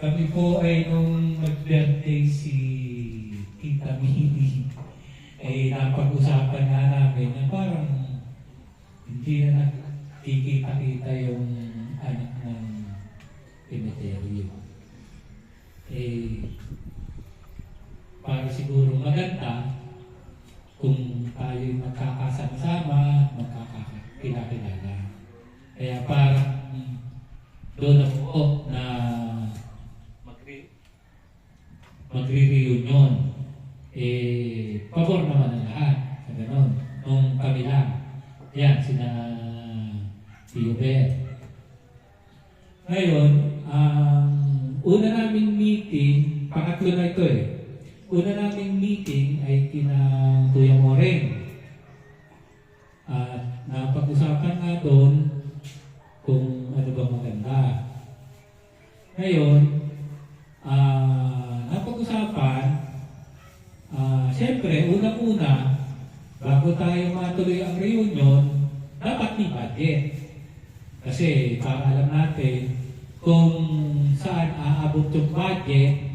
Kami po ay nung nag-birthday si Tita Mimi, ay napag-usapan nga namin na parang hindi na nakikita-kita yung anak ng Emeterio. Para siguro maganda kung tayo magkakasama-sama, magkakakilala. Kaya parang doon ako na magre-reunion. Pabor naman ang lahat. Sa ganon. Nung kami lang. Yan, sina Tio Beth. Ngayon, una naming meeting, pangatlo na ito una naming meeting ay kina Kuya Moreng. At napag-usapan nga doon kung ano ba maganda. Ngayon, napag-usapan, siyempre, unang-una, bago tayo matuloy ang reunion, dapat may budget. Kasi para alam natin kung saan aabot yung budget,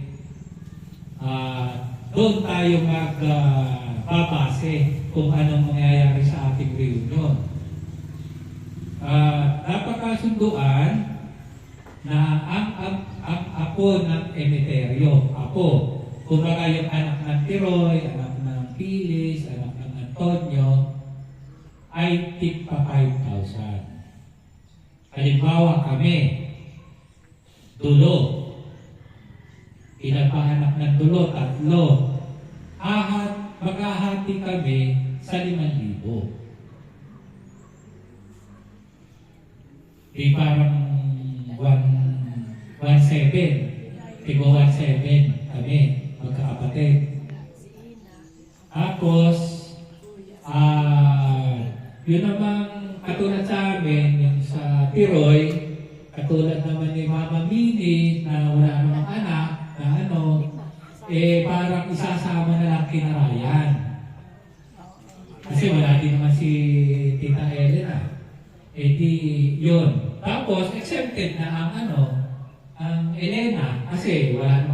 doon tayo magbabase kung anong mangyayari sa ating reunion. Napakasunduan na ang apo ng Emeterio, kumbaga yung anak ng Tiroy, anak ng Pilis, anak ng Antonio, ay tigpa 5,000. Halimbawa kami, dulo, ilang pa anak ng dulo, 3, maghahati kami sa 5,000. Di parang 1,700. Tigo 1,700 kami, magkakapatid. Tapos, yun namang katulad sa amin, yung sa Tiroy, katulad naman ni Mama Mini na wala namang anak, na parang isasama na lang kinarayan. Kasi wala din naman si Tita Elena. Di yun. Tapos, exempted na ang Elena kasi wala naman